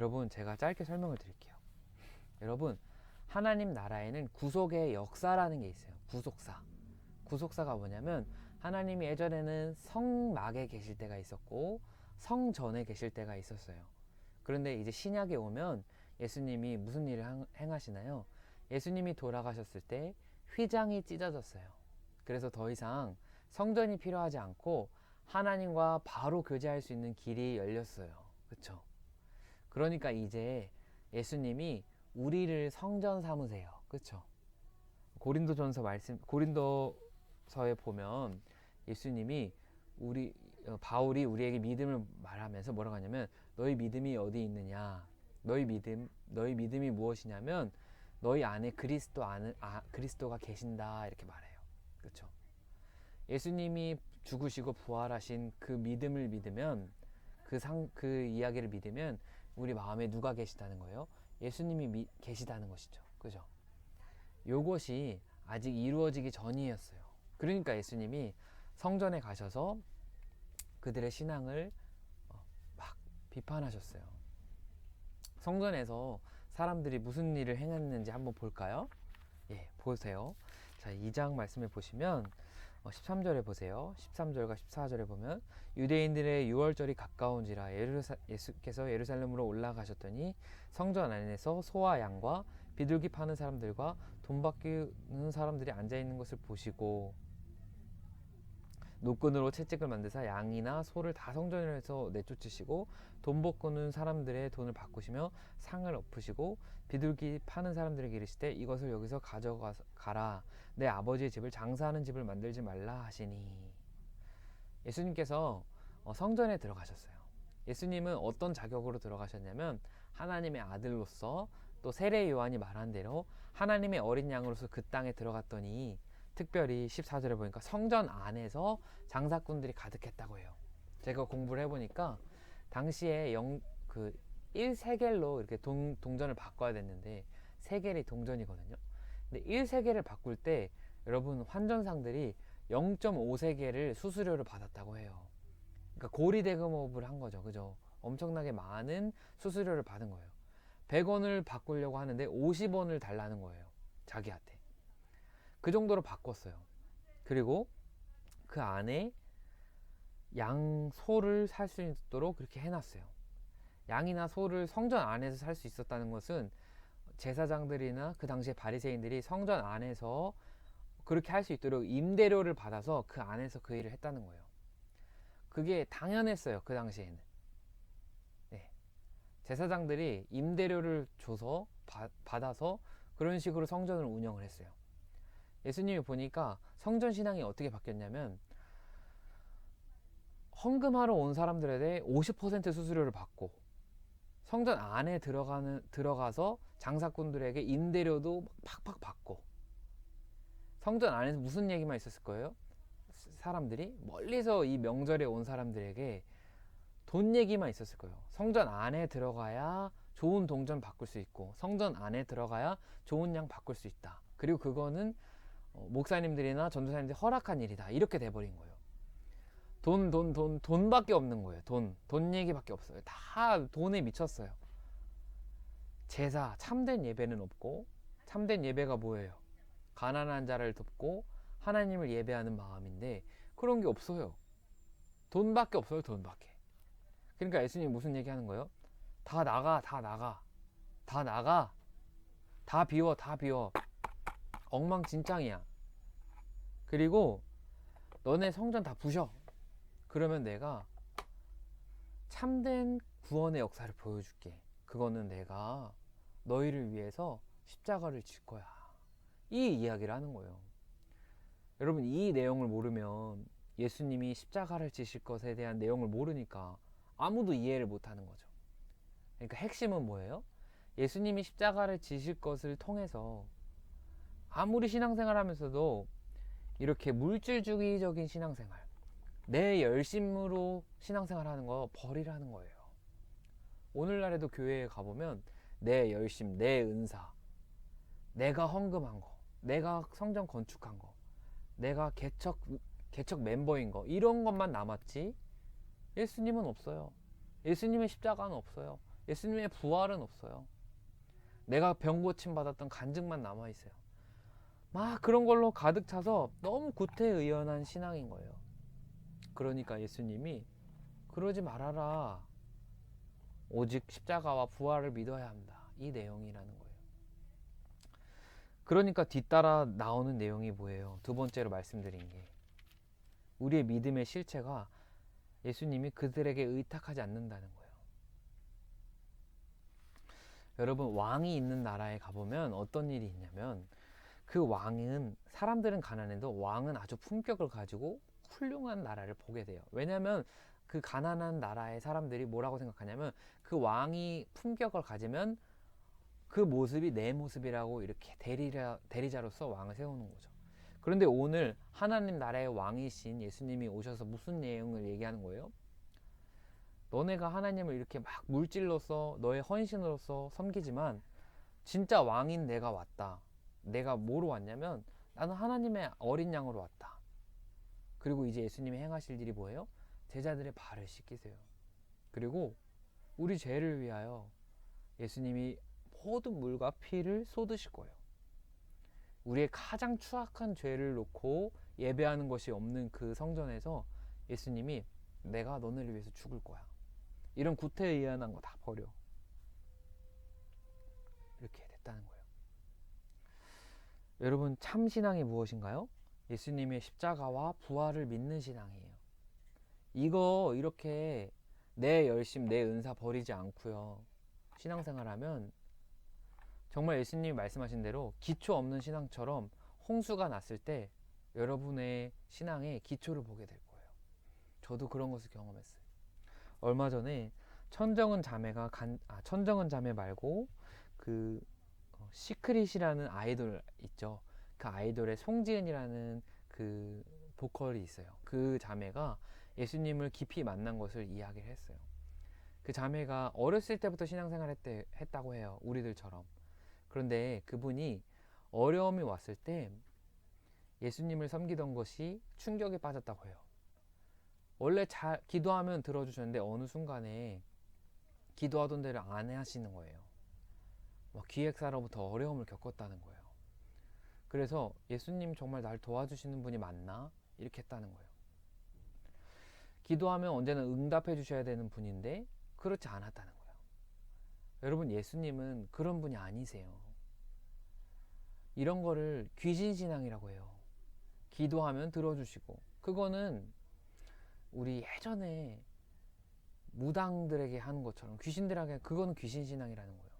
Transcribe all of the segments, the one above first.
여러분, 제가 짧게 설명을 드릴게요. 여러분, 하나님 나라에는 구속의 역사라는 게 있어요. 구속사. 구속사가 뭐냐면 하나님이 예전에는 성막에 계실 때가 있었고 성전에 계실 때가 있었어요. 그런데 이제 신약에 오면 예수님이 무슨 일을 행하시나요? 예수님이 돌아가셨을 때 휘장이 찢어졌어요. 그래서 더 이상 성전이 필요하지 않고 하나님과 바로 교제할 수 있는 길이 열렸어요. 그렇죠? 그러니까 이제 예수님이 우리를 성전 삼으세요. 그렇죠? 고린도서에 보면 예수님이 바울이 우리에게 믿음을 말하면서 뭐라고 하냐면 너희 믿음이 어디 있느냐? 너희 믿음이 무엇이냐면 너희 안에 그리스도가 계신다 이렇게 말해요. 그렇죠? 예수님이 죽으시고 부활하신 그 믿음을 믿으면 그 이야기를 믿으면 우리 마음에 누가 계시다는 거예요? 예수님이 계시다는 것이죠. 그죠? 요것이 아직 이루어지기 전이었어요. 그러니까 예수님이 성전에 가셔서 그들의 신앙을 막 비판하셨어요. 성전에서 사람들이 무슨 일을 행했는지 한번 볼까요? 예, 보세요. 자, 2장 말씀을 보시면 13절에 보세요. 13절과 14절에 보면 유대인들의 유월절이 가까운지라 예수께서 예루살렘으로 올라가셨더니 성전 안에서 소와 양과 비둘기 파는 사람들과 돈 바꾸는 사람들이 앉아있는 것을 보시고 노끈으로 채찍을 만드사 양이나 소를 다 성전에서 내쫓으시고 돈 바꾸는 사람들의 돈을 바꾸시며 상을 엎으시고 비둘기 파는 사람들에게 이르시되 이것을 여기서 가져가라 내 아버지의 집을 장사하는 집을 만들지 말라 하시니. 예수님께서 성전에 들어가셨어요. 예수님은 어떤 자격으로 들어가셨냐면 하나님의 아들로서 또 세례 요한이 말한 대로 하나님의 어린 양으로서 그 땅에 들어갔더니 특별히 14절에 보니까 성전 안에서 장사꾼들이 가득했다고 해요. 제가 공부를 해보니까 당시에 1세겔로 이렇게 동전을 바꿔야 됐는데 세겔이 동전이거든요. 근데 1세겔을 바꿀 때 여러분 환전상들이 0.5세겔을 수수료를 받았다고 해요. 그러니까 고리대금업을 한 거죠. 그죠? 엄청나게 많은 수수료를 받은 거예요. 100원을 바꾸려고 하는데 50원을 달라는 거예요. 자기한테. 그 정도로 바꿨어요. 그리고 그 안에 소를 살 수 있도록 그렇게 해놨어요. 양이나 소를 성전 안에서 살 수 있었다는 것은 제사장들이나 그 당시에 바리새인들이 성전 안에서 그렇게 할 수 있도록 임대료를 받아서 그 안에서 그 일을 했다는 거예요. 그게 당연했어요. 그 당시에는. 네. 제사장들이 임대료를 줘서 받아서 그런 식으로 성전을 운영을 했어요. 예수님이 보니까 성전 신앙이 어떻게 바뀌었냐면 헌금하러 온 사람들에 대해 50% 수수료를 받고 성전 안에 들어가서 장사꾼들에게 임대료도 팍팍 받고 성전 안에서 무슨 얘기만 있었을 거예요? 사람들이 멀리서 이 명절에 온 사람들에게 돈 얘기만 있었을 거예요. 성전 안에 들어가야 좋은 동전 바꿀 수 있고 성전 안에 들어가야 좋은 양 바꿀 수 있다. 그리고 그거는 목사님들이나 전도사님들이 허락한 일이다. 이렇게 돼버린 거예요. 돈밖에 없는 거예요. 돈 얘기밖에 없어요. 다 돈에 미쳤어요. 제사, 참된 예배는 없고, 참된 예배가 뭐예요? 가난한 자를 돕고 하나님을 예배하는 마음인데 그런 게 없어요. 돈밖에 없어요. 돈밖에. 그러니까 예수님이 무슨 얘기 하는 거예요? 다 나가. 다 비워. 엉망진창이야. 그리고 너네 성전 다 부셔. 그러면 내가 참된 구원의 역사를 보여줄게. 그거는 내가 너희를 위해서 십자가를 질 거야. 이 이야기를 하는 거예요. 여러분, 이 내용을 모르면 예수님이 십자가를 지실 것에 대한 내용을 모르니까 아무도 이해를 못하는 거죠. 그러니까 핵심은 뭐예요? 예수님이 십자가를 지실 것을 통해서 아무리 신앙생활 하면서도 이렇게 물질주의적인 신앙생활, 내 열심으로 신앙생활 하는 거 버리라는 거예요. 오늘날에도 교회에 가보면 내 열심, 내 은사, 내가 헌금한 거, 내가 성전 건축한 거, 내가 개척 멤버인 거, 이런 것만 남았지 예수님은 없어요. 예수님의 십자가는 없어요. 예수님의 부활은 없어요. 내가 병 고침 받았던 간증만 남아있어요. 막 그런 걸로 가득 차서 너무 구태의연한 신앙인 거예요. 그러니까 예수님이 그러지 말아라. 오직 십자가와 부활을 믿어야 한다. 이 내용이라는 거예요. 그러니까 뒤따라 나오는 내용이 뭐예요? 두 번째로 말씀드린 게 우리의 믿음의 실체가 예수님이 그들에게 의탁하지 않는다는 거예요. 여러분, 왕이 있는 나라에 가보면 어떤 일이 있냐면 그 왕은, 사람들은 가난해도 왕은 아주 품격을 가지고 훌륭한 나라를 보게 돼요. 왜냐하면 그 가난한 나라의 사람들이 뭐라고 생각하냐면 그 왕이 품격을 가지면 그 모습이 내 모습이라고 이렇게 대리자로서 왕을 세우는 거죠. 그런데 오늘 하나님 나라의 왕이신 예수님이 오셔서 무슨 내용을 얘기하는 거예요? 너네가 하나님을 이렇게 막 물질로서 너의 헌신으로서 섬기지만 진짜 왕인 내가 왔다. 내가 뭐로 왔냐면 나는 하나님의 어린 양으로 왔다. 그리고 이제 예수님이 행하실 일이 뭐예요? 제자들의 발을 씻기세요. 그리고 우리 죄를 위하여 예수님이 모든 물과 피를 쏟으실 거예요. 우리의 가장 추악한 죄를 놓고 예배하는 것이 없는 그 성전에서 예수님이 내가 너네를 위해서 죽을 거야. 이런 구태의연한 거 다 버려. 이렇게 됐다는 거예요. 여러분, 참 신앙이 무엇인가요? 예수님의 십자가와 부활을 믿는 신앙이에요. 이거 이렇게 내 열심, 내 은사 버리지 않고요. 신앙생활하면 정말 예수님이 말씀하신 대로 기초 없는 신앙처럼 홍수가 났을 때 여러분의 신앙에 기초를 보게 될 거예요. 저도 그런 것을 경험했어요. 얼마 전에 천정은 자매 말고 그 시크릿이라는 아이돌 있죠. 그 아이돌의 송지은이라는 그 보컬이 있어요. 그 자매가 예수님을 깊이 만난 것을 이야기를 했어요. 그 자매가 어렸을 때부터 신앙생활 했다고 해요. 우리들처럼. 그런데 그분이 어려움이 왔을 때 예수님을 섬기던 것이 충격에 빠졌다고 해요. 원래 잘 기도하면 들어주셨는데 어느 순간에 기도하던 대로 안 하시는 거예요. 기획사로부터 어려움을 겪었다는 거예요. 그래서 예수님 정말 날 도와주시는 분이 맞나? 이렇게 했다는 거예요. 기도하면 언제나 응답해 주셔야 되는 분인데 그렇지 않았다는 거예요. 여러분, 예수님은 그런 분이 아니세요. 이런 거를 귀신신앙이라고 해요. 기도하면 들어주시고, 그거는 우리 예전에 무당들에게 하는 것처럼 귀신들에게, 그거는 귀신신앙이라는 거예요.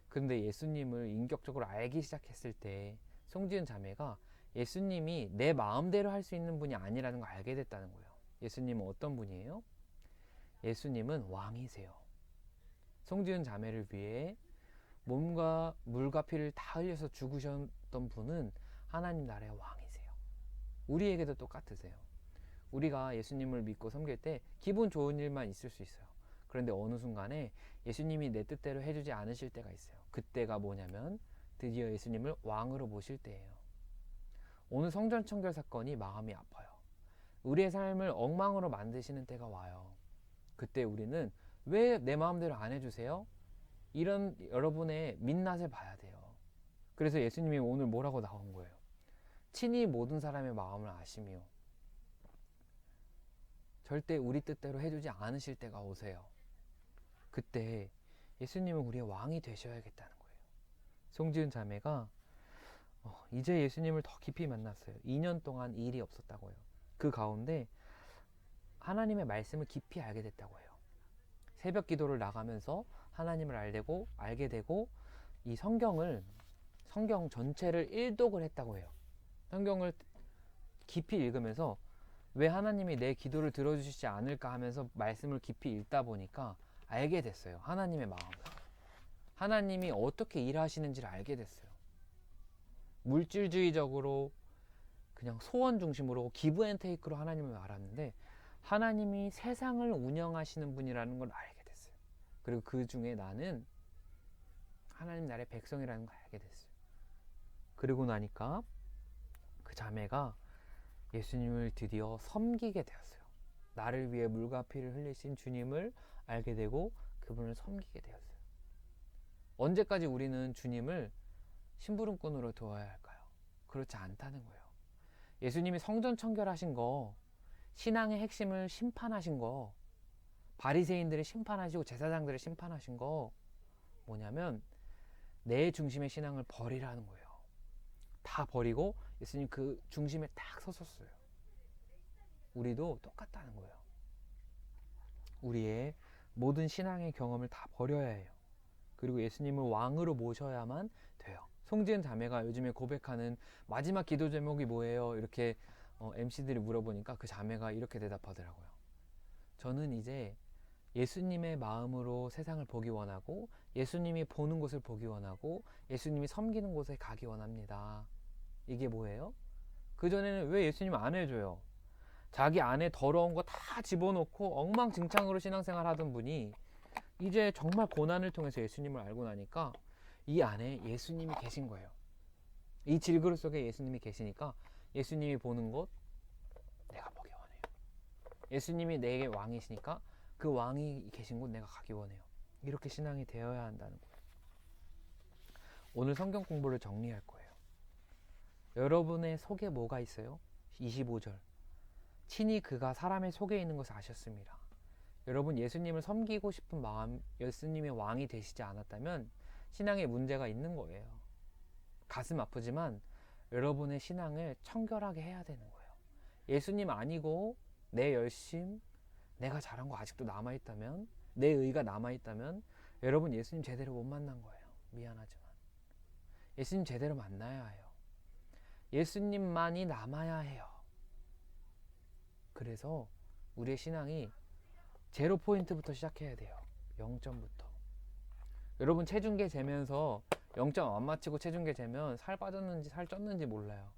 그런데 예수님을 인격적으로 알기 시작했을 때 송지은 자매가 예수님이 내 마음대로 할 수 있는 분이 아니라는 걸 알게 됐다는 거예요. 예수님은 어떤 분이에요? 예수님은 왕이세요. 송지은 자매를 위해 몸과 물과 피를 다 흘려서 죽으셨던 분은 하나님 나라의 왕이세요. 우리에게도 똑같으세요. 우리가 예수님을 믿고 섬길 때 기분 좋은 일만 있을 수 있어요. 그런데 어느 순간에 예수님이 내 뜻대로 해주지 않으실 때가 있어요. 그때가 뭐냐면 드디어 예수님을 왕으로 모실 때예요. 오늘 성전 청결 사건이 마음이 아파요. 우리의 삶을 엉망으로 만드시는 때가 와요. 그때 우리는 왜 내 마음대로 안 해주세요? 이런 여러분의 민낯을 봐야 돼요. 그래서 예수님이 오늘 뭐라고 나온 거예요? 친히 모든 사람의 마음을 아시며 절대 우리 뜻대로 해주지 않으실 때가 오세요. 그때 예수님은 우리의 왕이 되셔야겠다는 거예요. 송지은 자매가 이제 예수님을 더 깊이 만났어요. 2년 동안 일이 없었다고 해요. 그 가운데 하나님의 말씀을 깊이 알게 됐다고 해요. 새벽 기도를 나가면서 하나님을 알게 되고 이 성경 전체를 일독을 했다고 해요. 성경을 깊이 읽으면서 왜 하나님이 내 기도를 들어주시지 않을까 하면서 말씀을 깊이 읽다 보니까 알게 됐어요. 하나님의 마음을. 하나님이 어떻게 일하시는지를 알게 됐어요. 물질주의적으로 그냥 소원 중심으로 기브 앤 테이크로 하나님을 알았는데 하나님이 세상을 운영하시는 분이라는 걸 알게 됐어요. 그리고 그 중에 나는 하나님 나라의 백성이라는 걸 알게 됐어요. 그리고 나니까 그 자매가 예수님을 드디어 섬기게 되었어요. 나를 위해 물과 피를 흘리신 주님을 알게 되고 그분을 섬기게 되었어요. 언제까지 우리는 주님을 심부름꾼으로 두어야 할까요? 그렇지 않다는 거예요. 예수님이 성전 청결하신 거, 신앙의 핵심을 심판하신 거, 바리새인들을 심판하시고 제사장들을 심판하신 거 뭐냐면 내 중심의 신앙을 버리라는 거예요. 다 버리고 예수님 그 중심에 딱 서셨어요. 우리도 똑같다는 거예요. 우리의 모든 신앙의 경험을 다 버려야 해요. 그리고 예수님을 왕으로 모셔야만 돼요. 송지은 자매가 요즘에 고백하는 마지막 기도 제목이 뭐예요? 이렇게 MC들이 물어보니까 그 자매가 이렇게 대답하더라고요. 저는 이제 예수님의 마음으로 세상을 보기 원하고 예수님이 보는 곳을 보기 원하고 예수님이 섬기는 곳에 가기 원합니다. 이게 뭐예요? 그전에는 왜 예수님 안 해줘요? 자기 안에 더러운 거 다 집어넣고 엉망진창으로 신앙생활 하던 분이 이제 정말 고난을 통해서 예수님을 알고 나니까 이 안에 예수님이 계신 거예요. 이 질그릇 속에 예수님이 계시니까 예수님이 보는 곳 내가 보기 원해요. 예수님이 내게 왕이시니까 그 왕이 계신 곳 내가 가기 원해요. 이렇게 신앙이 되어야 한다는 거예요. 오늘 성경 공부를 정리할 거예요. 여러분의 속에 뭐가 있어요? 25절. 친히 그가 사람의 속에 있는 것을 아셨습니다. 여러분 예수님을 섬기고 싶은 마음, 예수님의 왕이 되시지 않았다면 신앙에 문제가 있는 거예요. 가슴 아프지만 여러분의 신앙을 청결하게 해야 되는 거예요. 예수님 아니고 내 열심, 내가 잘한 거 아직도 남아있다면, 내 의가 남아있다면 여러분 예수님 제대로 못 만난 거예요. 미안하지만 예수님 제대로 만나야 해요. 예수님만이 남아야 해요. 그래서 우리의 신앙이 제로 포인트부터 시작해야 돼요. 0점부터. 여러분 체중계 재면서 0점 안 맞추고 체중계 재면 살 빠졌는지 살 쪘는지 몰라요.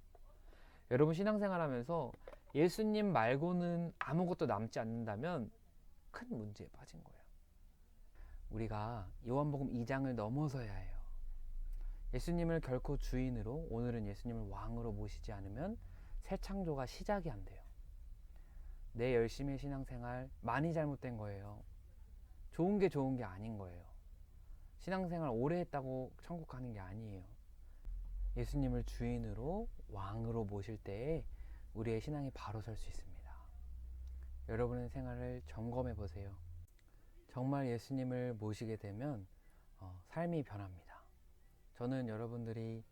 여러분 신앙생활 하면서 예수님 말고는 아무것도 남지 않는다면 큰 문제에 빠진 거예요. 우리가 요한복음 2장을 넘어서야 해요. 예수님을 결코 주인으로, 오늘은 예수님을 왕으로 모시지 않으면 새 창조가 시작이 안 돼요. 내 열심의 신앙생활 많이 잘못된 거예요. 좋은 게 아닌 거예요. 신앙생활 오래 했다고 천국 가는 게 아니에요. 예수님을 주인으로 왕으로 모실 때에 우리의 신앙이 바로 설 수 있습니다. 여러분의 생활을 점검해 보세요. 정말 예수님을 모시게 되면 삶이 변합니다. 저는 여러분들이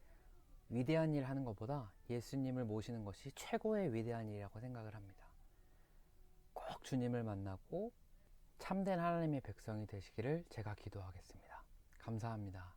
위대한 일 하는 것보다 예수님을 모시는 것이 최고의 위대한 일이라고 생각을 합니다. 꼭 주님을 만나고 참된 하나님의 백성이 되시기를 제가 기도하겠습니다. 감사합니다.